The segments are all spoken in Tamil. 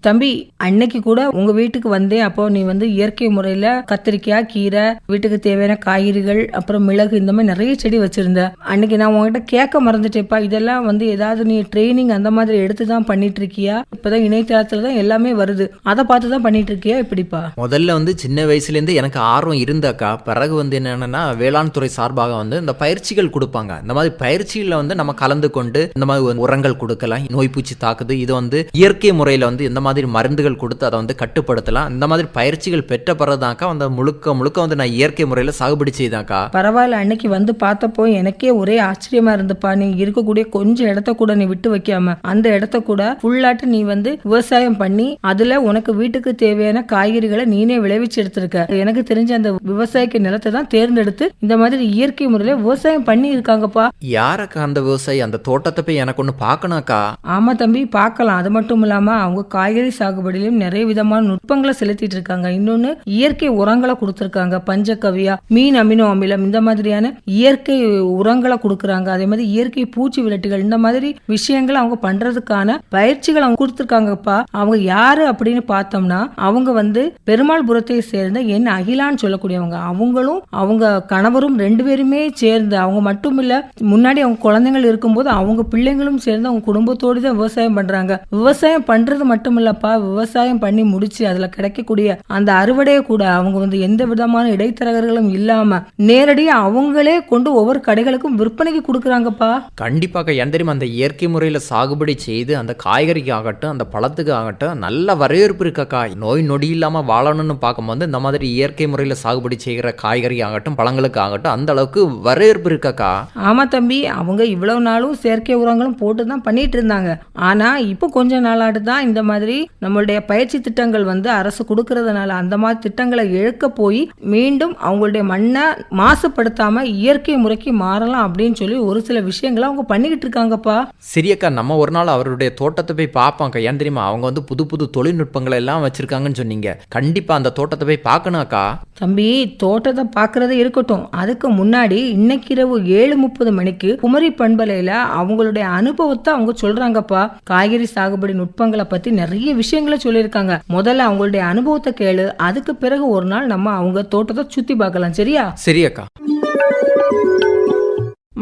தம்பி, அன்னைக்கு கூட உங்க வீட்டுக்கு வந்தேன். அப்போ நீ இயற்கை முறையில கத்திரிக்காய், கீரை, வீட்டுக்கு தேவையான காய்கறிகள், அப்புறம் மிளகு, இந்த மாதிரி நிறைய செடி வச்சிருந்த. அன்னைக்கு நான் உங்ககிட்ட கேட்க மறந்துட்டேப்பா, இதெல்லாம் ஏதாவது நீ ட்ரைனிங் அந்த மாதிரி எடுத்துதான் பண்ணிட்டு இருக்கியா? இப்பதான் இணையதளத்துலதான் எல்லாமே வருது, அதை பார்த்துதான் பண்ணிட்டு இருக்கியா? இப்படிப்பா முதல்ல சின்ன வயசுல இருந்து எனக்கு ஆர்வம் இருந்தாக்கா, பிறகு என்னன்னா வேளாண் துறை சார்பாக இந்த பயிற்சிகள் கொடுப்பாங்க. இந்த மாதிரி பயிற்சியில நம்ம கலந்து கொண்டு இந்த மாதிரி உரங்கள் கொடுக்கலாம், நோய் பூச்சி தாக்குது, இது இயற்கை முறையில இந்த மாதிரி மருந்துகள் கொடுத்து அதை கட்டுப்படுத்தலாம். இந்த மாதிரி பயிற்சிகள் பெற்ற பிறகுதாக்கா முழுக்க முழுக்க நான் இயற்கை முறையில சாகுபடி செய்தாக்கா. பரவாயில்ல, அன்னைக்கு பார்த்தப்போ எனக்கே ஒரே ஆச்சரியமா இருந்துப்பா. நீ இருக்கக்கூடிய கொஞ்சம் இடத்த கூட நீ விட்டு வைக்காம அந்த இடத்த கூட ஃபுல்லாட்டு நீ விவசாயம் பண்ணி அதுல உனக்கு வீட்டுக்கு தேவையான காய்கறிகளை நீனே விளைவிச்சு எடுத்திருக்க. எனக்கு தெரிஞ்ச அந்த விவசாயிக்கு நிலத்தை தான் தேர்ந்தெடுத்து இந்த மாதிரி இயற்கை முறையில விவசாயம் பண்ணி இருக்காங்கப்பா. யாரக்கா அந்த விவசாயி? அந்த தோட்டத்தை போய் எனக்கு ஒண்ணு பாக்கணாக்கா. ஆமா தம்பி, பார்க்கலாம். அது மட்டும் இல்லாம அவங்க காய்கறி சாகுபடியிலும் நிறைய விதமான நுட்பங்களை செலுத்திட்டு இருக்காங்க. இன்னொன்னு இயற்கை உரங்களை கொடுத்திருக்காங்க. பஞ்சகவியா, மீன் அமினோ அமிலம், இந்த மாதிரியான இயற்கை உரங்களை கொடுக்கறாங்க. அதே மாதிரி இயற்கை பூச்சி விரட்டிகள், இந்த மாதிரி விஷயங்களை அவங்க பண்றதுக்கான பயிற்சிகள் அவங்க கொடுத்திருக்காங்கப்பா. அவங்க யாரு அப்படின்னு பார்த்தோம்னா, அவங்க பெருமாள்புரத்தை சேர்ந்த என் அகிலான்னு சொல்லக்கூடியவங்க. அவங்களும் அவங்க கணவரும் 2 பேருமே சேர்ந்து, அவங்க மட்டும் இல்ல, முன்னாடி அவங்க குழந்தைகள் இருக்கும்போது அவங்க பிள்ளைங்களும் சேர்ந்து அவங்க குடும்பத்தோடு தான் விவசாயம் பண்றாங்க. விவசாயம் பண்றது மட்டும் இல்லப்பா, விவசாயம் பண்ணி முடிச்சு அதுல கிடைக்கக்கூடிய அந்த அறுவடையை கூட அவங்க எந்த விதமான இடைத்தரகர்களும் இல்லாம நேரடியா அவங்களே கொண்டு ஒவ்வொரு கடைகளுக்கும் விற்பனைக்கு கொடுக்கறாங்கப்பா. கண்டிப்பாக. ஏன் தெரியுமா, அந்த இயற்கை முறையில சாகுபடி செய்து அந்த காய்கறிக்கு ஆகட்டும், அந்த பழத்துக்கு ஆகட்டும் நல்ல வரவேற்பு இருக்கக்கா. நோய் நொடி இல்லாம வாழணும்னு பார்க்கும்போது இந்த மாதிரி இயற்கை முறையில சாகுபடி செய்கிற காய்கறி ஆகட்டும், பழங்களுக்கு ஆகட்டும் அந்த அளவுக்கு வரவேற்பு இருக்கக்கா. ஆமா தம்பி, அவங்க இவ்வளவு நாளும் செயற்கை உரங்களும் போட்டு தான் பண்ணிட்டு இருந்தாங்க. ஆனா இப்போ கொஞ்ச நாளாட்டு தான் இந்த மாதிரி நம்மளுடைய பயிற்சி திட்டங்கள் அரசு கொடுக்கறதுனால அந்த மாதிரி திட்டங்களை இழக்க போய் மீண்டும் அவங்களுடைய மண்ணை மாசுபடுத்தாம இயற்கை முறைக்கு மாறலாம் அப்படின்னு சொல்லி ஒரு சில விஷயங்களை அவங்க பண்ணிக்கிட்டு இருக்காங்கப்பா. சரியக்கா, நம்ம ஒரு நாள் அவருடைய தோட்டத்தை போய் பார்ப்பாங்க. ஏன் தெரியுமா, அவங்க புது புது தொழில்நுட்பங்களை எல்லாம் வச்சிருக்காங்கன்னு சொன்னீங்க. கண்டிப்பா அந்த தோட்டத்தை போய் பார்க்கணும்க்கா. தம்பி, தோட்டத்தை பார்க்கறதே இருக்கட்டும், அதுக்கு முன்னாடி இன்னைக்கு இரவு 7:30 மணிக்கு குமரி பண்பலையில அவங்களுடைய அனுபவத்தை அவங்க சொல்றாங்கப்பா. காய்கறி சாகுபடி நுட்பங்களை பத்தி நிறைய விஷயங்களை சொல்லியிருக்காங்க. முதல்ல அவங்களுடைய அனுபவத்தை கேளு, அதுக்கு பிறகு ஒரு நாள் நம்ம அவங்க தோட்டத்தை சுத்தி பார்க்கலாம். சரியா? சரியக்கா.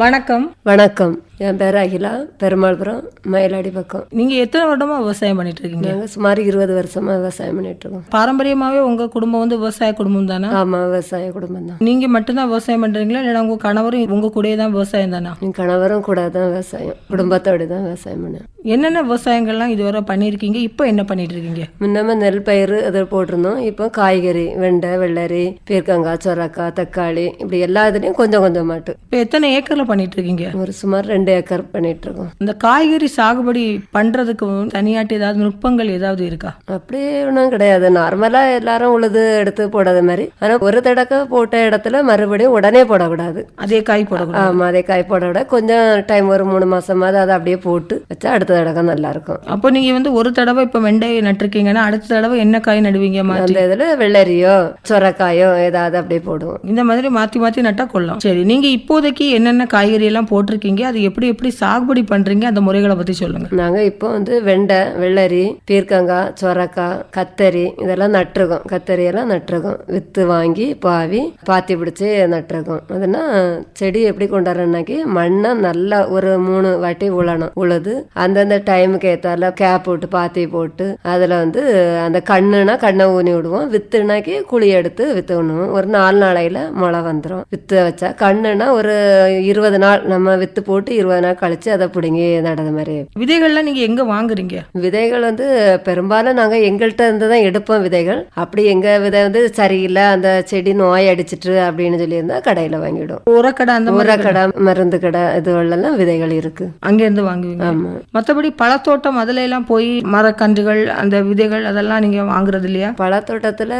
வணக்கம். வணக்கம். என் பேர் அகிலா, பெருமாள்புரம், மயிலாடி பக்கம். நீங்க எத்தனை வருடமா விவசாயம் பண்ணிட்டு இருக்கீங்க? நாங்க சுமார் 20 வருஷமா விவசாயம் பண்ணிட்டு இருக்கோம். பாரம்பரியமாவே உங்க குடும்பம் விவசாய குடும்பம் தானே? ஆமா, விவசாய குடும்பம் தான். நீங்க மட்டும்தான் விவசாயம் பண்றீங்களா, இல்ல உங்க கணவரும் உங்க கூட தான் விவசாயம் தானா? என் கணவரும் கூட தான் விவசாயம், குடும்பத்தோடு தான் விவசாயம் பண்ணேன். என்னென்ன விவசாயங்கள்லாம் இதுவரை பண்ணிருக்கீங்க? இப்போ என்ன பண்ணிட்டு இருக்கீங்க? முன்னமே நெல் பயிர் அதை போட்டிருந்தோம். இப்போ காய்கறி, வெண்டை, வெள்ளரி, பீர்க்கங்காய், சொரக்காய், தக்காளி, இப்படி எல்லா இதுலயும் கொஞ்சம் கொஞ்சமாட்டு. இப்போ எத்தனை ஏக்கர்ல பண்ணிட்டு இருக்கீங்க? ஒரு சுமார் 2 ஏக்கர் பண்ணிட்டு இருக்கோம். இந்த காய்கறி சாகுபடி பண்றதுக்கு தனியாட்டு ஏதாவது நுட்பங்கள் ஏதாவது இருக்கா? அப்படி ஒன்றும் கிடையாது. நார்மலா எல்லாரும் உழுது எடுத்து போடாத மாதிரி. ஆனா ஒரு தடக்க போட்ட இடத்துல மறுபடியும் உடனே போடக்கூடாது. அதே காய் போடக்கூடாது. ஆமா, அதே காய் போட விட கொஞ்சம் டைம், ஒரு 3 மாசமாவது அதை அப்படியே போட்டு வச்சா அடுத்த தடவை நல்லா இருக்கும். அப்போ நீங்க ஒரு தடவை இப்ப வெண்டை நட்டுருக்கீங்கன்னா அடுத்த தடவை என்ன காய் நடுவீங்க? அந்த இதுல வெள்ளரியோ சொரக்காயோ ஏதாவது அப்படியே போடுவோம். இந்த மாதிரி மாத்தி மாத்தி நட்டா கொள்ளலாம். சரி, நீங்க இப்போதைக்கு என்னென்ன காய்கறி எல்லாம் போட்டிருக்கீங்க, அது எப்படி எப்படி சாகுபடி பண்றீங்க, அந்த முறைகளை பத்தி சொல்லுங்க. நாங்க இப்போ வெண்டை, வெள்ளரி, பீர்க்கங்காய், சொரக்காய், கத்தரி இதெல்லாம் நட்டுருக்கோம். கத்தரி எல்லாம் நட்டுருக்கோம். வித்து வாங்கி பாத்தி பிடிச்சி நட்டுருக்கோம். அதுனா செடி எப்படி கொண்டாடுறோம்னாக்கி மண்ணை நல்லா ஒரு 3 வாட்டி உழணும். உழுது அந்தந்த டைமுக்கு ஏத்தால கேப் போட்டு பாத்தி போட்டு அதுல அந்த கண்ணுனா கண்ணை ஊனி விடுவோம். வித்துனாக்கி குழி எடுத்து வித்து விடுவோம். ஒரு 4 நாளையில முளை வந்துடும். வித்து வச்சா கண்ணுனா ஒரு 20 நாள் நம்ம வித்து போட்டு 20 நாள் கழிச்சு அதை பிடுங்கி நடுறது மாதிரி. விதைகள்லாம் நீங்க எங்க வாங்குறீங்க? விதைகள் பெரும்பாலும் நாங்க எங்கள்கிட்ட இருந்துதான் எடுப்போம் விதைகள். அப்படி எங்க விதை சரியில்லை, அந்த செடி நோய் அடிச்சிட்டு அப்படின்னு சொல்லி இருந்தா கடையில வாங்கிடும். உரக்கடை, அந்த உரக்கடை, மருந்து கடை, இதுவெல்லாம் விதைகள் இருக்கு, அங்க இருந்து வாங்குவீங்க. ஆமா. மற்றபடி பழத்தோட்டம் அதுல எல்லாம் போய் மரக்கன்றுகள், அந்த விதைகள் அதெல்லாம் நீங்க வாங்குறது இல்லையா? பழத்தோட்டத்துல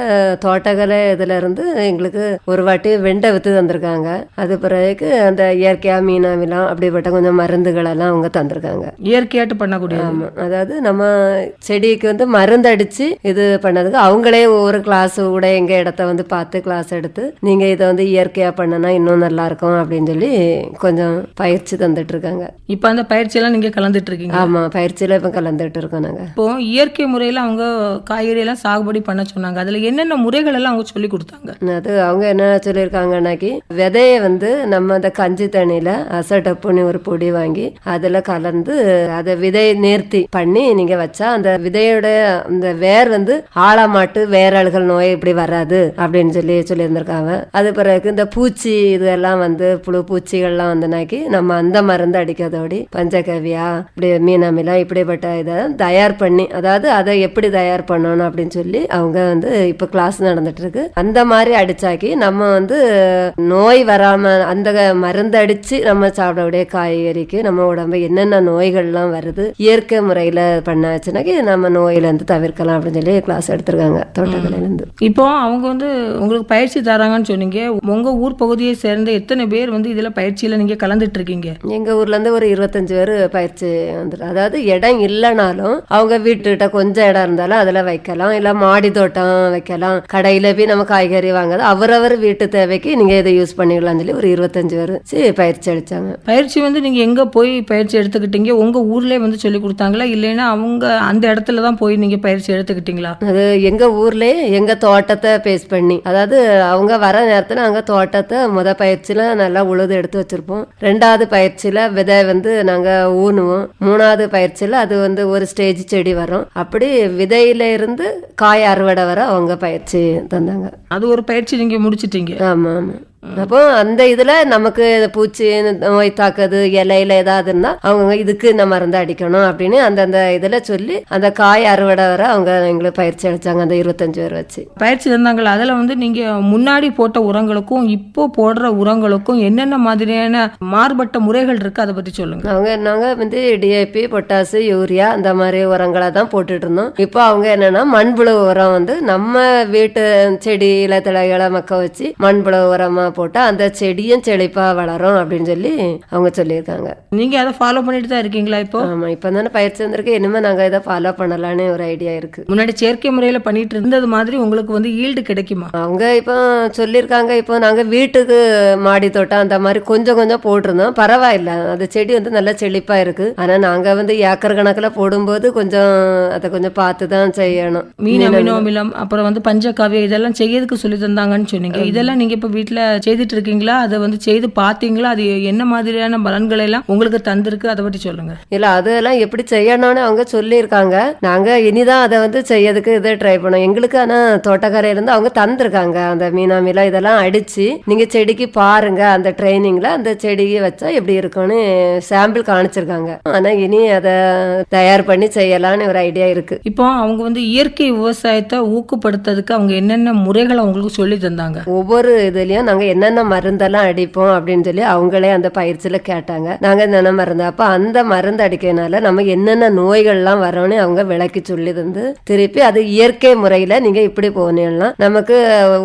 தோட்டக்கலை இதுல இருந்து எங்களுக்கு ஒரு வாட்டி வெண்டை வித்து தந்திருக்காங்க. அது பிறகு அந்த இயற்கையா மீனாமிலாம் அப்படிப்பட்ட கொஞ்சம் மருந்துகள் எல்லாம் அவங்க தந்திருக்காங்க. இயற்கையாட்டு பண்ணக்கூடிய. ஆமா, அதாவது நம்ம செடிக்கு வந்து மருந்து அடிச்சு இது பண்ணதுக்கு அவங்களே ஒவ்வொரு கிளாஸ் கூட எங்க இடத்த வந்து பார்த்து கிளாஸ் எடுத்து நீங்க இதை வந்து இயற்கையா பண்ணனா இன்னும் நல்லா இருக்கும் அப்படின்னு சொல்லி கொஞ்சம் பயிற்சி தந்துட்டு இருக்காங்க. இப்ப அந்த பயிற்சி எல்லாம் நீங்க கலந்துட்டு இருக்கீங்க? ஆமா, பயிற்சியில இப்ப கலந்துட்டு இருக்கோம் நாங்க. இப்போ இயற்கை முறையில அவங்க காய்கறி எல்லாம் சாகுபடி பண்ண சொன்னாங்க. அதுல என்னென்ன முறைகள் எல்லாம் அவங்க சொல்லி கொடுத்தாங்க? அது அவங்க என்ன சொல்லியிருக்காங்கன்னாக்கி விதைய வந்து நம்ம அந்த கஞ்சி தண்ணியில அசட்டப்புன்னு ஒரு பொடி வாங்கி அதுல கலந்து அதை விதை நேர்த்தி பண்ணி நீங்க வச்சா அந்த விதையோட அந்த வேர் வந்து ஆழமாட்டு வேரல்கள் நோய் இப்படி வராது அப்படின்னு சொல்லியிருந்திருக்காங்க. அது பிறகு இந்த பூச்சி இதெல்லாம் வந்து புழு பூச்சிகள்லாம் வந்தனாக்கி நம்ம அந்த மருந்து அடிக்கிறதோடி பஞ்சகவியா இப்படி மீனமிலா இப்படிப்பட்ட இதை தயார் பண்ணி, அதாவது அதை எப்படி தயார் பண்ணணும் அப்படின்னு சொல்லி அவங்க வந்து இப்ப கிளாஸ் நடந்துட்டு இருக்கு. அந்த மாதிரி அடிச்சாக்கி நம்ம வந்து நோய் வராம அந்த மருந்து அடிச்சு நம்ம சாப்பிடக்கூடிய காய்கறிக்கு நம்ம உடம்பு என்னென்ன நோய்கள்லாம் வருது இயற்கை முறையில பண்ணாச்சுனாக்கி நம்ம நோயில இருந்து தவிர்க்கலாம் அப்படின்னு சொல்லி கிளாஸ் எடுத்திருக்காங்க தோட்டக்கலையில இருந்து. இப்போ அவங்க வந்து உங்களுக்கு பயிற்சி தராங்கன்னு சொன்னீங்க. உங்க ஊர் பகுதியை சேர்ந்த எத்தனை பேர் வந்து இதுல பயிற்சியில நீங்க கலந்துட்டு இருக்கீங்க? எங்க ஊர்ல இருந்து ஒரு 25 பேர் பயிற்சி வந்துடும். அதாவது இடம் இல்லைனாலும் அவங்க வீட்டுக்கிட்ட கொஞ்சம் இடம் இருந்தாலும் அதுல வைக்கலாம், இல்ல மாடி தோட்டம் வைக்கலாம், கடையில போய் நம்ம காய்கறி வாங்குறது அவரவர் வீட்டு தேவைக்கு நீங்க இதை யூஸ் பண்ணிக்கலாம்னு சொல்லி ஒரு 25 பேர் பயிற்சி அளிச்சாங்க. பயிற்சி வந்து நீங்க எங்க போய் பயிற்சி எடுத்துக்கிட்டீங்க? உங்க ஊர்லயே வந்து சொல்லி கொடுத்தாங்களா, இல்லைன்னா அவங்க அந்த இடத்துல தான் போய் நீங்க பயிற்சி எடுத்துக்கிட்டீங்களா? அது எங்க ஊர்லயே எங்க தோட்டத்தை பேஸ் பண்ணி, அதாவது அவங்க வர நேரத்துல அங்க தோட்டத்தை பயிற்சியில நல்லா உழுது எடுத்து வச்சிருப்போம். 2வது பயிற்சியில விதை வந்து நாங்க ஊனுவோம். 3வது பயிற்சியில அது வந்து ஒரு ஸ்டேஜ் செடி வரும். அப்படி விதையில இருந்து காய் அறுவடை வர அவங்க பயிற்சி தந்தாங்க. அது ஒரு பயிற்சி நீங்க முடிச்சிட்டீங்க? ஆமா ஆமா. அப்போ அந்த இதுல நமக்கு பூச்சி நோய் தாக்குது இலையில ஏதாவது இருந்தா அவங்க இதுக்கு இந்த மருந்து அடிக்கணும் அப்படின்னு அந்தந்த இதுல சொல்லி அந்த காய் அறுவடை வர அவங்க எங்களுக்கு பயிற்சி அளிச்சாங்க. அந்த 25 பேர் வச்சு பயிற்சி தந்தாங்களா? அதுல வந்து நீங்க முன்னாடி போட்ட உரங்களுக்கும் இப்போ போடுற உரங்களுக்கும் என்னென்ன மாதிரியான மாறுபட்ட முறைகள் இருக்கு, அதை பத்தி சொல்லுங்க. நாங்க வந்து டிஏபி, பொட்டாசு, யூரியா அந்த மாதிரி உரங்களை தான் போட்டுட்டு இருந்தோம். இப்போ அவங்க என்னன்னா மண்புழு உரம் வந்து நம்ம வீட்டு செடி இலத்தலைகளை மக்க வச்சு மண்புழு உரமா போட்டா அந்த செடியும் செழிப்பா வளரும் அப்படின்னு சொல்லி அவங்க சொல்லியிருக்காங்க. நீங்க அதை ஃபாலோ பண்ணிட்டு தான் இருக்கீங்களா இப்போ? ஆமா, இப்ப தானே பயிற்சி வந்திருக்கு. இனிமே நாங்க இதை ஃபாலோ பண்ணலான்னு ஒரு ஐடியா இருக்கு. முன்னாடி செயற்கை முறையில பண்ணிட்டு இருந்தது மாதிரி உங்களுக்கு வந்து ஈல்டு கிடைக்குமா? அவங்க இப்போ சொல்லியிருக்காங்க. இப்போ நாங்க வீட்டுக்கு மாடி தோட்டம் அந்த மாதிரி கொஞ்சம் கொஞ்சம் போட்டிருந்தோம். பரவாயில்ல, அந்த செடி வந்து நல்லா செழிப்பா இருக்கு. ஆனா நாங்க வந்து ஏக்கர் கணக்குல போடும்போது கொஞ்சம் அதை கொஞ்சம் பார்த்து தான் செய்யணும். மீன் அமினோ அமிலம், அப்புறம் வந்து பஞ்சகாவியம் இதெல்லாம் செய்யறதுக்கு சொல்லி தந்தாங்கன்னு சொன்னீங்க. இதெல்லாம் நீங்க இப்ப வீட்டுல செய்துட்டு இருக்கீங்களா? அதை வந்து செய்து பாத்தீங்களா? அது என்ன மாதிரியான பலன்களை எல்லாம் உங்களுக்கு தந்திருக்கு, அதை பத்தி சொல்லுங்க. இல்ல, அதெல்லாம் எப்படி செய்யணும்னு அவங்க சொல்லியிருக்காங்க. நாங்க இனிதான் அதை வந்து செய்யறதுக்கு இதை ட்ரை பண்ணோம். எங்களுக்கு ஆனா தோட்டக்கரையில இருந்து அவங்க தந்திருக்காங்க அந்த மீனாமிலாம் இதெல்லாம் அடிச்சு நீங்க செடிக்கு பாருங்க, அந்த ட்ரைனிங்ல அந்த செடிக்கு வச்சா எப்படி இருக்கும்னு சாம்பிள் காணிச்சிருக்காங்க. ஆனா இனி அதை தயார் பண்ணி செய்யலாம்னு ஒரு ஐடியா இருக்கு. இப்போ அவங்க வந்து இயற்கை விவசாயத்தை ஊக்கப்படுத்துறதுக்கு அவங்க என்னென்ன முறைகளை அவங்களுக்கு சொல்லி தந்தாங்க? ஒவ்வொரு இதுலயும் நாங்க என்னென்ன மருந்தெல்லாம் அடிப்போம் அப்படின்னு சொல்லி அவங்களே அந்த பயிற்சியில கேட்டாங்க. நாங்க என்னென்ன மருந்து, அப்ப அந்த மருந்து அடிக்கிறதுனால நம்ம என்னென்ன நோய்கள்லாம் வரும்னு அவங்க விளக்கி சொல்லி தந்து திருப்பி அது இயற்கை முறையில நீங்க இப்படி போனீங்கன்னா நமக்கு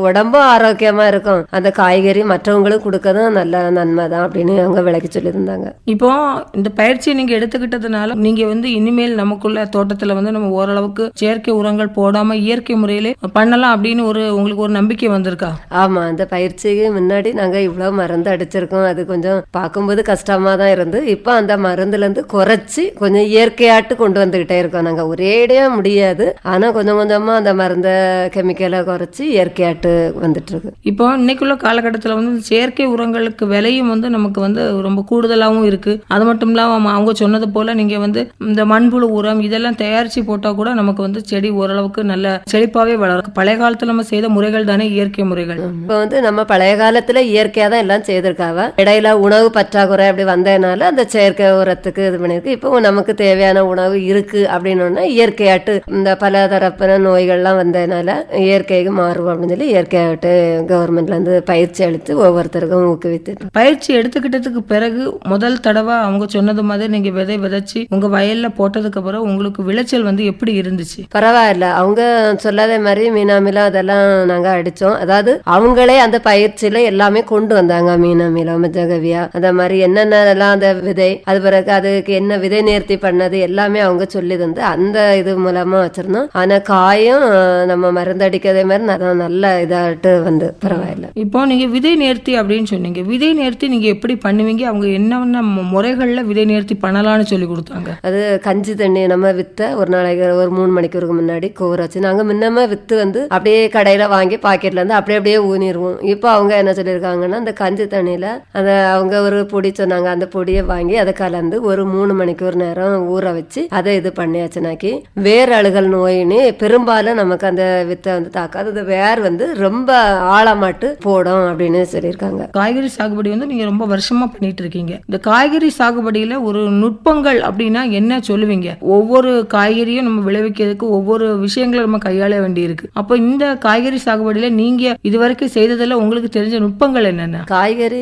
உடம்பும் ஆரோக்கியமா இருக்கும், அந்த காய்கறி மற்றவங்களுக்கு கொடுக்கறதும் நல்ல நன்மை தான் அப்படின்னு அவங்க விளக்கி சொல்லி தந்தாங்க. இப்போ இந்த பயிற்சியை நீங்க எடுத்துக்கிட்டதுனால நீங்க வந்து இனிமேல் நமக்குள்ள தோட்டத்துல வந்து நம்ம ஓரளவுக்கு செயற்கை உரங்கள் போடாம இயற்கை முறையிலே பண்ணலாம் அப்படின்னு உங்களுக்கு ஒரு நம்பிக்கை வந்திருக்கா? ஆமா, அந்த பயிற்சிக்கு முன்னாடி நாங்க இவ்வளவு மருந்து அடிச்சிருக்கோம். அது கொஞ்சம் பார்க்கும்போது கஷ்டமா தான் இருந்து இப்போ அந்த மருந்துல இருந்து குறைச்சி கொஞ்சம் இயற்கையாட்டு கொண்டு வந்துகிட்டே இருக்கோம். நாங்க ஒரேடியா முடியாது, ஆனா கொஞ்சம் கொஞ்சமா அந்த மருந்த கெமிக்கலை குறைச்சி இயற்கையாட்டு வந்துட்டு இருக்கு. இப்போ இன்னைக்குள்ள காலகட்டத்தில் வந்து செயற்கை உரங்களுக்கு விலையும் வந்து நமக்கு வந்து ரொம்ப கூடுதலாகவும் இருக்கு. அது மட்டும் இல்லாம அவங்க சொன்னது போல நீங்க வந்து இந்த மண்புழு உரம் இதெல்லாம் தயாரிச்சு போட்டா கூட நமக்கு வந்து செடி ஓரளவுக்கு நல்ல செழிப்பாவே வளரும். பழைய காலத்துல நம்ம செய்த முறைகள் தானே இயற்கை முறைகள். இப்போ வந்து நம்ம பழைய காலத்துல இயற்கையா தான் எல்லாம் செய்திருக்காவ. இடையில உணவு பற்றாக்குறை அப்படி வந்ததுனால அந்த செயற்கை உரத்துக்கு இது பண்ணிருக்கு. இப்போ நமக்கு தேவையான உணவு இருக்கு அப்படின்னா இயற்கையாட்டு இந்த பல தரப்பான நோய்கள்லாம் வந்ததுனால இயற்கைக்கு மாறுவோம் அப்படின்னு சொல்லி இயற்கையாட்டு கவர்மெண்ட்ல இருந்து பயிற்சி அளித்து ஒவ்வொருத்தருக்கும் ஊக்குவித்து பயிற்சி எடுத்துக்கிட்டதுக்கு பிறகு முதல் தடவை அவங்க சொன்னது மாதிரி நீங்க விதை விதைச்சு உங்க வயல்ல போட்டதுக்கு அப்புறம் உங்களுக்கு விளைச்சல் வந்து எப்படி இருந்துச்சு? பரவாயில்ல, அவங்க சொல்லாத மாதிரி மீனாமிலாம் அதெல்லாம் நாங்க அடிச்சோம். அதாவது அவங்களே அந்த பயிற்சி பூச்சியில எல்லாமே கொண்டு வந்தாங்க. மீன் அமிலம், மஞ்சகவியா, அந்த மாதிரி என்னென்னலாம் அந்த விதை, அது பிறகு அதுக்கு என்ன விதை நேர்த்தி பண்ணது எல்லாமே அவங்க சொல்லி தந்து அந்த இது மூலமா வச்சிருந்தோம். ஆனா காயும் நம்ம மருந்தடிக்கிறதே மாதிரி நல்ல இதாட்டு வந்து பரவாயில்ல. இப்போ நீங்க விதை நேர்த்தி அப்படின்னு சொன்னீங்க. விதை நேர்த்தி நீங்க எப்படி பண்ணுவீங்க? அவங்க என்னென்ன முறைகள்ல விதை நேர்த்தி பண்ணலாம்னு சொல்லி கொடுத்தாங்க? அது கஞ்சி தண்ணி நம்ம வித்த ஒரு நாளைக்கு ஒரு 3 மணிக்கூருக்கு முன்னாடி கோர வச்சு நாங்க முன்னமே வித்து வந்து அப்படியே கடையில வாங்கி பாக்கெட்ல இருந்து அப்படியே ஊனிடுவோம். இப்போ அவங்க என்ன சொல்லியிருக்காங்கன்னா அந்த கஞ்சி தண்ணியில அந்த அவங்க ஒரு பொடி சொன்னாங்க, அந்த பொடியை வாங்கி அதை கலந்து ஒரு 3 மணிக்கூர் நேரம் ஊற வச்சு அதை இது பண்ணியாச்சுனாக்கி வேர் அழுகல் நோயின்னு பெரும்பாலும் நமக்கு அந்த வித்தை வந்து தாக்காது. அந்த வேர் வந்து ரொம்ப ஆழமாட்டு போடும் அப்படின்னு சொல்லியிருக்காங்க. காய்கறி சாகுபடி வந்து நீங்க ரொம்ப வருஷமா பண்ணிட்டு இருக்கீங்க. இந்த காய்கறி சாகுபடியில ஒரு நுட்பங்கள் அப்படின்னா என்ன சொல்லுவீங்க? ஒவ்வொரு காய்கறியும் நம்ம விளைவிக்கிறதுக்கு ஒவ்வொரு விஷயங்களை நம்ம கையாள வேண்டி இருக்கு. அப்போ இந்த காய்கறி சாகுபடியில நீங்க இதுவரைக்கும் செய்ததுல உங்களுக்கு தெரிஞ்ச நுட்பங்கள் என்னென்ன? காய்கறி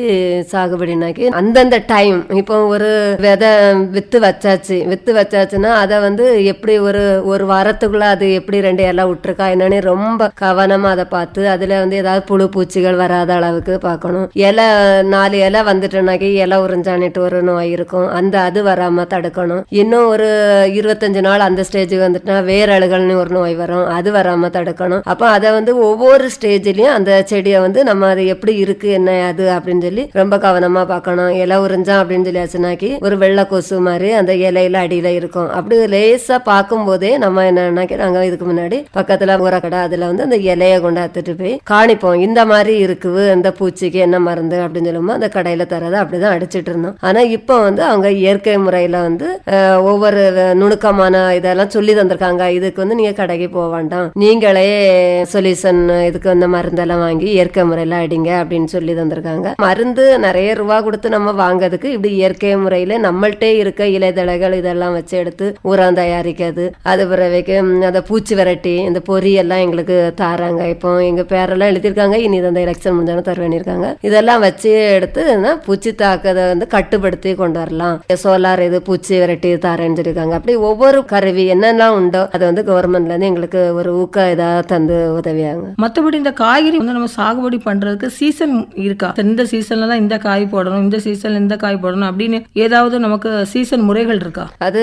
சாகுபடினாக்கி அந்தந்த டைம் இப்போ ஒரு விதை வித்து வச்சாச்சுன்னா அதை வந்து எப்படி ஒரு வாரத்துக்குள்ள அது எப்படி 2 இலை விட்டுருக்கா என்னன்னு ரொம்ப கவனமா அதை பார்த்து அதுல வந்து ஏதாவது புழு பூச்சிகள் வராத அளவுக்கு பார்க்கணும். 4 இலை வந்துட்டோம்னாக்கி இலை உறிஞ்சானிட்டு ஒரு நோய் இருக்கும், அது வராம தடுக்கணும். இன்னும் ஒரு 25 நாள் அந்த ஸ்டேஜுக்கு வந்துட்டுனா வேரழுகல்னு ஒரு நோய் வரும், அது வராம தடுக்கணும். அப்போ அதை வந்து ஒவ்வொரு ஸ்டேஜ்லயும் அந்த செடியை வந்து நம்ம அது எப்படி இருக்கு என்ன அது அப்படின்னு சொல்லி ரொம்ப கவனமா பார்க்கணும். இலை உறிஞ்சா அப்படின்னு சொல்லி ஆச்சுனாக்கி ஒரு வெள்ளை கொசு மாதிரி அந்த இலையில அடியில இருக்கும். அப்படி லேசா பார்க்கும் போதே நம்ம என்னன்னாக்கி நாங்க இதுக்கு முன்னாடி பக்கத்துல உரக்கடை அதுல வந்து அந்த இலைய கொண்டு எடுத்துட்டு போய் காணிப்போம். இந்த மாதிரி இருக்குது இந்த பூச்சிக்கு என்ன மருந்து அப்படின்னு சொல்லும்போது அந்த கடையில தரதை அப்படிதான் அடிச்சிட்டு இருந்தோம். ஆனா இப்போ வந்து அவங்க இயற்கை முறையில வந்து ஒவ்வொரு நுணுக்கமான இதெல்லாம் சொல்லி தந்திருக்காங்க. இதுக்கு வந்து நீங்க கடைக்கு போக வேண்டாம், நீங்களே சொல்யூஷன் இதுக்கு அந்த மருந்தெல்லாம் வாங்கி இயற்கை முறையில அடிங்க அப்படின்னு சொல்லி தந்திருக்காங்க. மருந்து நிறைய ரூபா கொடுத்து நம்ம வாங்கிறதுக்கு இப்படி இயற்கை முறையில நம்மள்டே இருக்க இலைதழைகள் இதெல்லாம் வச்சு எடுத்து உரம் தயாரிக்கிறது, அது பிறகு அந்த பூச்சி விரட்டி இந்த பொறி எல்லாம் எங்களுக்கு தாராங்க. இப்போ எங்க பேரெல்லாம் எழுதியிருக்காங்க, இனி அந்த எலெக்ஷன் முடிஞ்சாலும் தருவேனிருக்காங்க. இதெல்லாம் வச்சு எடுத்து பூச்சி தாக்கதை வந்து கட்டுப்படுத்தி கொண்டு வரலாம். சோலார் இது பூச்சி விரட்டி தாரேன்னு சொல்லியிருக்காங்க. அப்படி ஒவ்வொரு கருவி என்னெல்லாம் உண்டோ அதை வந்து கவர்மெண்ட்ல இருந்து எங்களுக்கு ஒரு ஊக்க இதா தந்து உதவியாங்க. மற்றபடி இந்த காய்கறி வந்து நம்ம சாகுபடி பண்றதுக்கு சீசன் இருக்கா? இந்த சீசன்ல தான் இந்த காய் போடணும், இந்த சீசன்ல இந்த காய் போடணும் அப்படின்னு ஏதாவது நமக்கு சீசன் முறைகள் இருக்கா? அது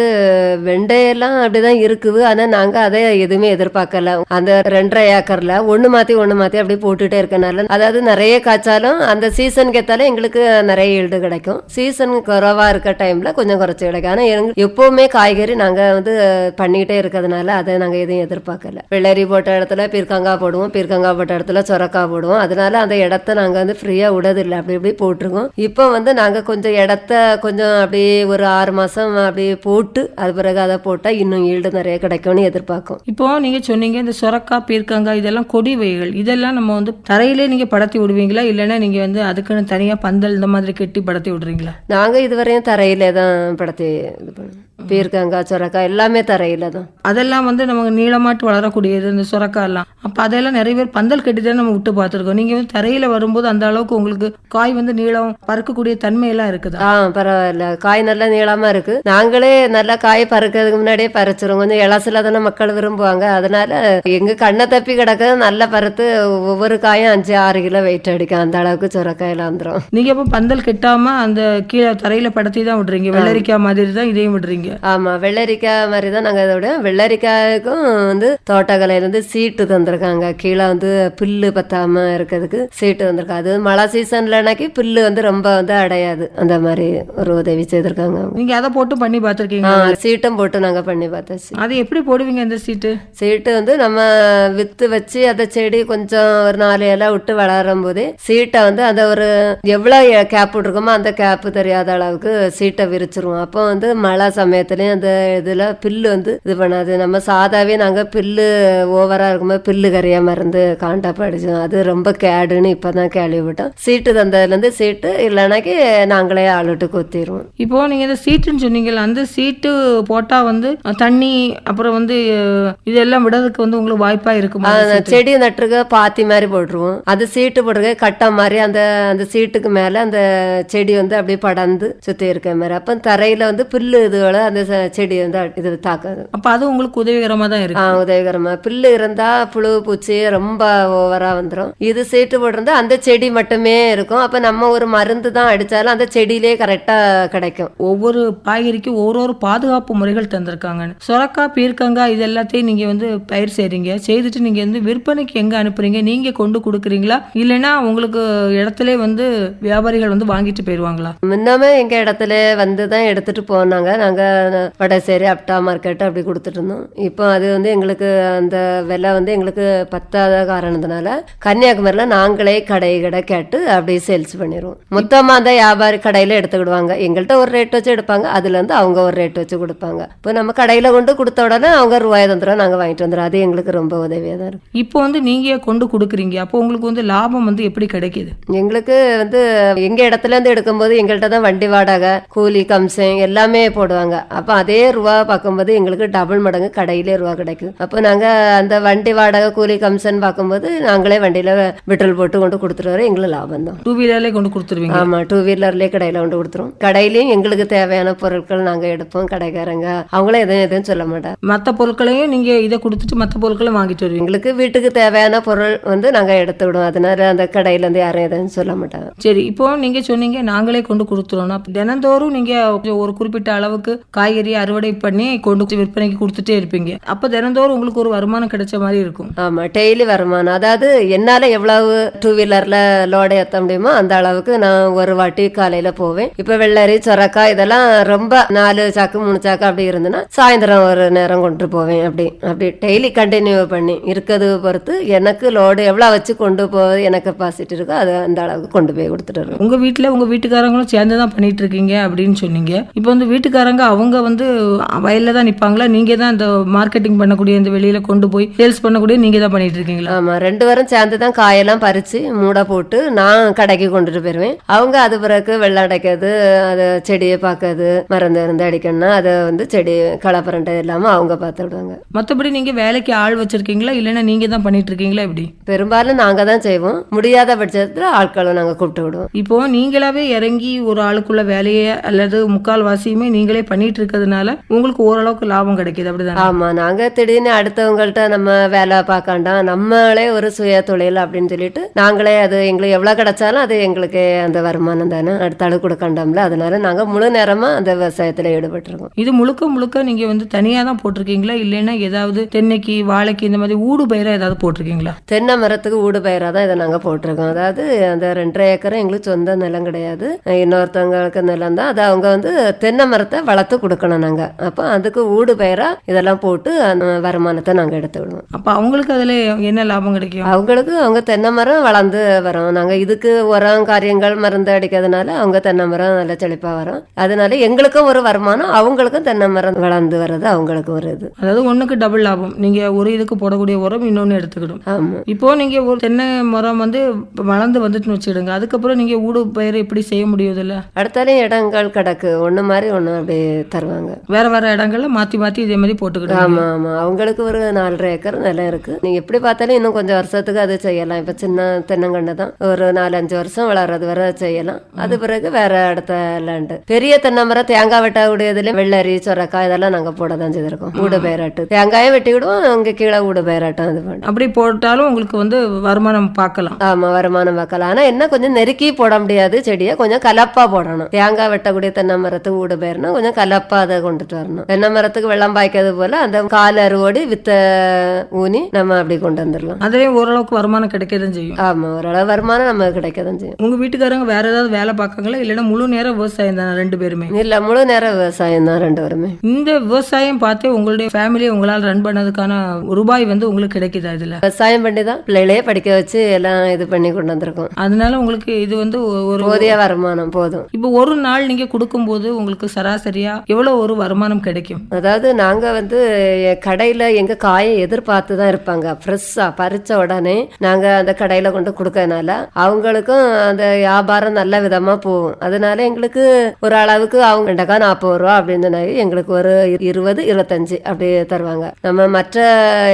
வெண்டையெல்லாம் அப்படிதான் இருக்குது. ஆனா நாங்க அதை எதுவுமே எதிர்பார்க்கல. அந்த 2.5 ஏக்கர்ல ஒண்ணு மாத்தி அப்படி போட்டுட்டே இருக்கனால அதாவது நிறைய காய்ச்சாலும் அந்த சீசனுக்கு ஏத்தாலும் எங்களுக்கு நிறைய ஈல்டு கிடைக்கும். சீசன் குறைவா இருக்க டைம்ல கொஞ்சம் குறைச்சி கிடைக்கும். ஆனா எப்பவுமே காய்கறி நாங்க வந்து பண்ணிக்கிட்டே இருக்கிறதுனால அதை நாங்க எதையும் எதிர்பார்க்கல. வெள்ளரி போட்ட இடத்துல பீர்க்கங்காய் போடுவோம், பீர்க்கங்காய் போட்ட இடத்துல சொரக்காய் போடுவோம். அதனால அந்த இடத்த நாங்க வந்து ஃப்ரீயா விடதில்லை, அப்படி போட்டிருக்கோம். இப்போ வந்து நாங்க கொஞ்சம் இடத்த கொஞ்சம் அப்படி ஒரு 6 மாசம் அப்படி போட்டு அது பிறகு அதை போட்டா இன்னும் ஈல்டு நிறைய கிடைக்கும்னு எதிர்பார்க்கும். இப்போ நீங்க சொன்னீங்க இந்த சொரக்காய், பீர்க்கங்காய் இதெல்லாம் கொடி வகைகள், இதெல்லாம் நம்ம வந்து தரையிலே நீங்க படத்தி விடுவீங்களா, இல்லைன்னா நீங்க வந்து அதுக்குன்னு தனியா பந்தல் இந்த மாதிரி கட்டி படத்தி விடுறீங்களா? நாங்க இதுவரையும் தரையிலே தான் படத்தி இது பண்ணுவோம். பீர்க்கங்காய், சொரக்காய் எல்லாமே தரையில தான். அதெல்லாம் வந்து நமக்கு நீளமாட்டு வளரக்கூடியது இந்த சொரக்காய் எல்லாம். அப்ப அதெல்லாம் நிறைய பேர் பந்தல் கட்டி தான் நம்ம விட்டு பார்த்துருக்கோம். நீங்க வந்து தரையில வரும்போது அந்த அளவுக்கு உங்களுக்கு காய் வந்து நீளம் பறக்கக்கூடிய தன்மை எல்லாம் இருக்குதா? பரவாயில்ல, காய் நல்லா நீளமா இருக்கு. நாங்களே நல்லா காய் பறக்கிறதுக்கு முன்னாடியே பறிச்சிரும். கொஞ்சம் இளசுல தானே மக்கள் விரும்புவாங்க. அதனால எங்க கண்ணை தப்பி கிடக்கிறது நல்லா பருத்து ஒவ்வொரு காயும் 5-6 கிலோ வெயிட் அடிக்கும். அந்த அளவுக்கு சொரக்காயெல்லாம் வந்துடும். நீங்க இப்ப பந்தல் கெட்டாம அந்த கீழே தரையில படத்தி தான் விடுறீங்க, வெள்ளரிக்காய் மாதிரி தான் இதையும் விடுறீங்க? ஆமா, வெள்ளரிக்காய் மாதிரி தான் நாங்க இதோட. வெள்ளரிக்காய்க்கும் வந்து தோட்டக்கலையில இருந்து சீட்டு தந்திருக்காங்க. கீழே வந்து புல்லு பத்தாம இருக்கிறதுக்கு சீட்டு தந்திருக்காங்க. அது மழை சீசன்லனாக்கி புல்லு வந்து ரொம்ப வந்து அடையாது, அந்த மாதிரி ஒரு உதவி செய்திருக்காங்க. நீங்க அதை போட்டு பண்ணி பார்த்திருக்கீங்க? சீட்டும் போட்டு நாங்க பண்ணி பார்த்தாச்சு. அது எப்படி போடுவீங்க அந்த சீட்டு வந்து நம்ம வித்து வச்சு அந்த செடி கொஞ்சம் ஒரு 4 இலை விட்டு வளரும் போதே சீட்டை வந்து அந்த ஒரு எவ்வளவு கேப் விட்டுருக்கோமோ அந்த கேப் தெரியாத அளவுக்கு சீட்டை விரிச்சிருவோம். அப்போ வந்து மழை சமயத்துலயும் அந்த இதுல பில்லு வந்து இது பண்ணாது. நம்ம சாதாவே நாங்க பில்லு ஓவரா இருக்கும்போது பில்லு கரையா மருந்து காண்டாப்ப அடிச்சோம். அது ரொம்ப கேடுன்னு இப்பதான் கேள்விப்பட்டோம். சீட்டு தந்ததுல இருந்து சீட்டு இல்லைனாக்கி நாங்களே ஆளுட்டு கொத்திடுவோம். இப்போ நீங்க இந்த சீட்டுன்னு சொன்னீங்கல்ல, அந்த சீட்டு போட்டா வந்து தண்ணி அப்புறம் வந்து இதெல்லாம் விடுறதுக்கு வந்து உங்களுக்கு வாய்ப்பா இருக்குமா? செடி நட்டுருக்க பாத்தி மாதிரி போட்டுருவோம். அது சீட்டு போட்டுருக்க கட்டம் மாதிரி அந்த சீட்டுக்கு மேல அந்த செடி வந்து அப்படியே படர்ந்து சுத்தி இருக்க மாதிரி. அப்ப தரையில வந்து புல்லு இதுகளை அந்த செடி வந்து இது தாக்காது. அப்ப அது உங்களுக்கு உதவிகரமா தான் இருக்கு. உதவிகரமா. புல்லு இருந்தா புழு பூச்சி ரொம்ப ஓவரா வந்துடும். இது சீட்டு போட்டிருந்தா அந்த செடி மட்டுமே இருக்கும். அப்ப நம்ம ஒரு மருந்து தான் அடிச்சாலும் அந்த செடியிலே கரெக்டா கிடைக்கும். ஒவ்வொரு காய்கறிக்கும் ஒரு பாதுகாப்பு முறைகள் தந்திருக்காங்க. சொரக்காய், பீர்க்கங்காய் இது எல்லாத்தையும் நீங்க வந்து பயிர் செய்றீங்க. செய்துட்டு நீங்க வந்து விற்பனைக்கு எங்க அனுப்புறீங்க? நீங்க கொண்டு கொடுக்குறீங்களா, இல்லைன்னா உங்களுக்கு இடத்துல வந்து வியாபாரிகள் வந்து வாங்கிட்டு போயிருவாங்களா? முன்னமே எங்க இடத்துல வந்து தான் எடுத்துட்டு போனாங்க. நாங்க வடசேரி அப்டா மார்க்கெட் அப்படி கொடுத்துட்டு இருந்தோம். இப்போ அது வந்து எங்களுக்கு அந்த விலை வந்து எங்களுக்கு பத்தாத காரணத்தினால கன்னியாகுமரியில நாங்களே கடை கேட்டு அப்படியே சேல்ஸ் பண்ணிடுவோம். மொத்தமா அந்த வியாபாரி கடையில எடுத்துக்கிடுவாங்க. எங்கள்கிட்ட ஒரு ரேட் வச்சு எடுப்பாங்க, அதுல இருந்து அவங்க ஒரு ரேட் வச்சு கொடுப்பாங்க. இப்போ நம்ம கடையில கொண்டு கொடுத்த உடனே அவங்க ரூபாய் தந்துடும், நாங்க வாங்கிட்டு வந்துடும். அது எங்களுக்கு ரொம்ப உதவியா தான் இருக்கும். இப்போ வந்து நீங்க கொண்டு கொடுக்குறீங்க, அப்போ உங்களுக்கு வந்து லாபம் வந்து எப்படி கிடைக்குது? எங்களுக்கு வந்து எங்க இடத்துல இருந்து எடுக்கும்போது எங்கள்கிட்ட தான் வண்டி வாடகை, கூலி, கம்சன் எல்லாமே போடுவாங்க. அப்ப அதே ரூபா பார்க்கும்போது எங்களுக்கு டபுள் மடங்கு கடையிலே ரூபா கிடைக்கும். அப்போ நாங்க அந்த வண்டி வாடகை, கூலி, கம்சன் பார்க்கும்போது நாங்களே வண்டியில பெட்ரோல் போட்டு கொண்டு கொடுத்துட்டு வர எங்களுக்கு லாபம் தான். 2 வீலர்லேயே கொண்டு கொடுத்துருவீங்க? ஆமா, 2 வீலர்லயே கடையில கொண்டு கொடுத்துருவோம். கடையிலயும் எங்களுக்கு தேவையான பொருட்கள் நாங்க எடுப்போம். கடைக்காரங்க அவங்களும் எதுவும் சொல்ல மாட்டாங்க. மற்ற பொருட்களையும் நீங்க இதை கொடுத்துட்டு மற்ற பொருட்களையும் வாங்கிட்டு வருவீங்க? எங்களுக்கு வீட்டுக்கு தேவையான பொருள் வந்து நாங்க எடுத்து விடுவோம். அதனால அந்த கடையில இருந்து யாரும் எதுவும் சொல்ல மாட்டாங்க. சரி, இப்போ நீங்க சொன்னீங்க நாங்களே கொண்டு கொடுத்துருவோம்னா, தினந்தோறும் நீங்க ஒரு குறிப்பிட்ட அளவுக்கு காய்கறி அறுவடை பண்ணி கொண்டு விற்பனைக்கு கொடுத்துட்டே இருப்பீங்க. அப்ப தினந்தோறும் உங்களுக்கு ஒரு வருமானம் கிடைச்ச மாதிரி இருக்கும். ஆமா, டெய்லி வருமானம். அதாவது என்னால எவ்வளவு 2 வீலர்ல லோட ஏத்த முடியுமோ அந்த அளவுக்கு நான் ஒரு வாட்டி காலையில போவேன். இப்ப வெள்ளரி, சொரக்காய் இதெல்லாம் ரொம்ப 4 சாக்கு 3 சாக்கு அப்படி இருந்துன்னா சாயந்தரம் ஒரு நேரம் கொண்டு போவேன். அப்படி டெய்லி கண்டினியூ பண்ணி இருக்கிறது பொறுத்து எனக்கு லோடு எவ்வளவு வச்சு கொண்டு போவது எனக்கு கெப்பாசிட்டி இருக்கோ அது அந்த அளவுக்கு கொண்டு போய் கொடுத்துட்டு இருக்கோம். உங்க வீட்டுல உங்க வீட்டுக்காரங்களும் சேர்ந்துதான் பண்ணிட்டு இருக்கீங்க அப்படின்னு சொன்னீங்க. இப்போ வந்து வீட்டுக்காரங்க அவங்க வந்து வயல்ல தான் நிப்பாங்களா, நீங்க தான் இந்த மார்க்கெட்டிங் பண்ணக்கூடிய இந்த வெளியில கொண்டு போய் சேல்ஸ் பண்ணக்கூடிய நீங்க தான் பண்ணிட்டு இருக்கீங்களா? ஆமா, 2 பேரும் சேர்ந்து தான் காயெல்லாம் பறிச்சு மூடை போட்டு நான் கடைக்கு கொண்டுட்டு போயிருவேன். அவங்க அது பிறகு வெள்ளம் அடைக்கிறது, அதை செடியை பார்க்கறது, மருந்து அடிக்கணும்னா அதை வந்து செடி களப்பரண்டை இல்லாம அவங்க பார்த்து விடுவாங்க. மற்றபடி நீங்க வேலைக்கு ஆள் வச்சிருக்கீங்களா, இல்லைன்னா நீங்க தான் பண்ணிட்டு இருக்கீங்களா? எப்படி? பெரும்பாலும் நாங்க தான் செய்வோம். முடியாத பட்சத்துல ஆட்களை நாங்க கூப்பிட்டு விடுவோம். இப்போ நீங்களாவே இறங்கி ஒரு ஆளுக்குள்ள வேலையை அல்லது முக்கால்வாசியுமே நீங்களே பண்ணிட்டு இருக்கிறதுனால உங்களுக்கு ஓரளவுக்கு லாபம் கிடைக்குது, அப்படிதான்? ஆமா, நாங்க திடீர்னு அடுத்தவங்கள்ட்ட நம்ம வேலை பார்க்காண்டாம், நம்மளே ஒரு சுய தொழில் அப்படின்னு சொல்லிட்டு நாங்களே அது எங்களுக்கு எவ்வளவு கிடைச்சாலும் அது எங்களுக்கு அந்த வருமானம் தானே, அடுத்த ஆளு கொடுக்கண்டாம்ல. அதனால நாங்க முழு நேரமா அந்த விவசாயத்துல ஈடுபட்டிருக்கோம். இது முழுக்க நீங்க வந்து தனியா தான் போட்டிருக்கீங்களா, இல்லைன்னா ஏதாவது தென்னைக்கு, வாழைக்கு இந்த மாதிரி ஊடு பயிரா ஏதாவது போட்டிருக்கீங்களா? தென்னை மரத்துக்கு ஊடு பயிரா தான் இதை நாங்க போட்டிருக்கோம். அதாவது அந்த 2.5 ஏக்கர் எங்களுக்கு சொந்த நிலம் கிடையாது, இன்னொருத்தவங்களுக்கு நிலம் தான். அது அவங்க வந்து தென்னை மரத்தை வளர்த்து கொடுக்கணும் நாங்க. அப்ப அதுக்கு ஊடு பயிரா இதெல்லாம் போட்டு அந்த வருமானத்தை நாங்க எடுத்துக்கிடுவோம். அப்ப அவங்களுக்கு அதுல என்ன லாபம் கிடைக்கும்? அவங்களுக்கு அவங்க தென்னை மரம் வளர்ந்து வரும். நாங்க இதுக்கு உரம் காரியங்கள் மருந்து அடிக்கிறதுனால அவங்க தென்னை மரம் நல்ல செழிப்பா வரும். அதனால எங்களுக்கும் ஒரு வருமானம், அவங்களுக்கும் தென்னை மரம் வளர்ந்து வர்றது அவங்களுக்கு ஒரு இது. அதாவது ஒண்ணுக்கு டபுள் லாபம். நீங்க ஒரு இதுக்கு போடக்கூடிய உரம் இன்னொன்னு எடுத்துக்கிடும். ஆமா, இப்போ நீங்க ஒரு தென்னை மரம் வந்து வளர்ந்து வந்துட்டுன்னு வச்சுக்கிடுங்க, அதுக்கப்புறம் நீங்க ஊடு பயிர் இப்படி செய்ய முடியுது இல்ல? அடுத்தாலும் இடங்கள் கிடக்கு, ஒண்ணு மாதிரி ஒண்ணு அப்படி தருவாங்க. வேற இடங்கள்ல மாத்தி இதே மாதிரி போட்டுக்கிட்டு. ஆமா ஆமா, அவங்களுக்கு ஒரு 4.5 ஏக்கர் நிலம் இருக்கு. நீங்க எப்படி பார்த்தாலும் இன்னும் கொஞ்சம் வருஷத்துக்கு அது செய்யலாம். இப்ப சின்ன தென்னங்கண்டு தான், ஒரு 4-5 வருஷம் வளர்றது வரை செய்யலாம். அது பிறகு வேற அடுத்த லேண்டு. பெரிய தென்னை மரம் தேங்காய் வெட்டக்கூடியதுல வெள்ளரி, சொரக்காய் இதெல்லாம் நாங்க போட தான் செய்திருக்கோம். ஊடு பயிராட்டு தேங்காயும் வெட்டி விடுவோம், அங்க கீழே ஊடு பயிராட்டம் இது பண்ணும். அப்படி போட்டாலும் உங்களுக்கு வந்து வருமானம் பார்க்கலாம். ஆமா, வருமானம் பார்க்கலாம். ஆனா என்ன, கொஞ்சம் நெருக்கி போட முடியாது, செடியை கொஞ்சம் கலப்பா போடணும். தேங்காய் வெட்டக்கூடிய தென்னை மரத்துக்கு ஊடு பயிர்னா கொஞ்சம் கலப்பா அதை கொண்டுட்டு வரணும். தென்னை மரத்துக்கு வெள்ளம் பாய்க்கிறது போல அந்த கால் அறுவோடி வித்த ஊனி நம்ம அப்படி கொண்டு வந்துடலாம். அதுவே ஓரளவுக்கு வருமானம் கிடைக்கதான் செய்யும். ஆமா, ஓரளவு வருமானம் நம்ம கிடைக்கதான் செய்யும். உங்க வீட்டுக்காரங்க வேற ஏதாவது வேலை பார்க்காங்களா, இல்லைன்னா முழு நேரம் விவசாயம் தானே 2 பேருமே? இல்ல, முழு நேரம் விவசாயம் தான் 2 பேருமே. இந்த விவசாயம் பார்த்தே உங்களுடைய ஃபேமிலியை உங்களால் ரன் பண்ணதுக்கான ரூபாய் வந்து உங்களுக்கு கிடைக்குதா? இதுல விவசாயம் பண்ணி தான் பிள்ளைகளையே படிக்க வச்சு எல்லாம் இது பண்ணி கொண்டு வந்திருக்கோம். அதனால உங்களுக்கு இது வந்து ஒரு போதிய வருமானம் போதும். இப்போ ஒரு நாள் நீங்க கொடுக்கும்போது உங்களுக்கு சராசரியா எவ்வளவு ஒரு வருமானம் கிடைக்கும்? அதாவது நாங்க வந்து கடையில எங்க காயை எதிர்பார்த்து தான் இருப்பாங்க. ஃப்ரெஷ்ஷா பறிச்ச உடனே நாங்க அந்த கடையில கொண்டு கொடுக்கறதுனால அவங்களுக்கும் அந்த வியாபாரம் நல்ல விதமா போகும். அதனால எங்களுக்கு ஒரு அளவுக்கு அவங்க 40 ரூபா அப்படின்னு எங்களுக்கு ஒரு 20-25 அப்படி தருவாங்க. நம்ம மற்ற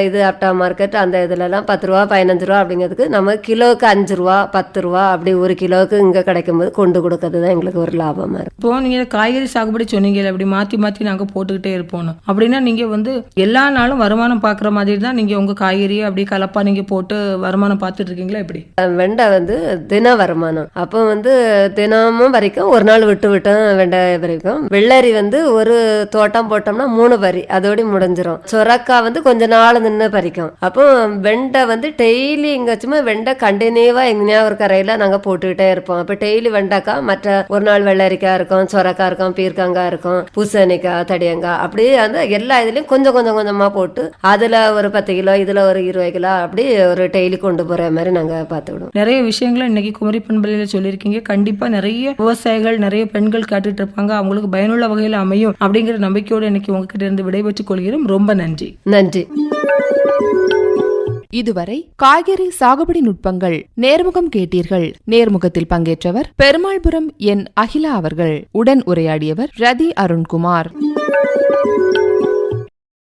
இது அப்டா மார்க்கெட் அந்த இதுல எல்லாம் 10 ரூபா 15 ரூபா அப்படிங்கிறதுக்கு நம்ம கிலோவுக்கு 5 ரூபா 10 ரூபா அப்படி ஒரு கிலோவுக்கு இங்க கிடைக்கும் போது கொண்டு கொடுக்கறது தான் எங்களுக்கு ஒரு லாபமா இருக்கும். இப்போ நீங்க காய்கறி சாகுபடி சொன்னீங்க, அப்படி மாத்தி நாங்க போட்டுக்கிட்டே இருப்போம் அப்படின்னா நீங்க வந்து எல்லா நாளும் வருமானம் பாக்குற மாதிரி தான் நீங்க உங்க காய்கறியை அப்படி கலப்பா நீங்க போட்டு வருமானம் பார்த்துட்டு இருக்கீங்களா எப்படி? வெண்டை வந்து தின வருமானம். அப்போ வந்து தினமும் வரைக்கும் ஒரு நாள் விட்டு விட்டோம் வெண்டை வரைக்கும். வெள்ளரி வந்து ஒரு தோட்டம் போட்டோம்னா 3 பறி அதோட முடிஞ்சிரும். சொரக்காய் வந்து கொஞ்ச நாள் நின்று பறிக்கும். அப்போ வெண்டை வந்து டெய்லி எங்கேயாச்சும் வெண்டை கண்டினியூவா எங்கேயா ஒரு கரையில நாங்க போட்டுக்கிட்டே இருப்போம். அப்ப டெய்லி வெண்டைக்காய், மற்ற ஒரு நாள் வெள்ளரிக்காய் இருக்கும், சொரக்காய் இருக்கும், பீர்க்கங்காய் இருக்கும், பூசணிக்காய், தடியங்காய், அப்படியே அந்த எல்லா இதுலயும் கொஞ்சம் கொஞ்சமா போட்டு அதுல ஒரு 10 கிலோ, இதுல ஒரு 20 கிலோ அப்படி ஒரு டெய்லி கொண்டு போற மாதிரி நாங்க பார்த்துக்கிடுவோம். நிறைய விஷயங்களை இன்னைக்கு குமரி பண்பலையில சொல்லியிருக்கீங்க. கண்டிப்பா நிறைய விவசாயிகள், நிறைய பெண்கள் கேட்டுட்டு இருப்பாங்க, அவங்களுக்கு பயனுள்ள வகையில் அமையும் அப்படிங்கிற நம்பிக்கையோடு இன்னைக்கு உங்ககிட்ட இருந்து விடைபெற்றுக் கொள்கிறோம். ரொம்ப நன்றி. நன்றி. இதுவரை காய்கறி சாகுபடி நுட்பங்கள் நேர்முகம் கேட்டீர்கள். நேர்முகத்தில் பங்கேற்றவர் பெருமாள்புரம் என் அகிலா அவர்கள். உடன் உரையாடியவர் ரதி அருண்குமார்.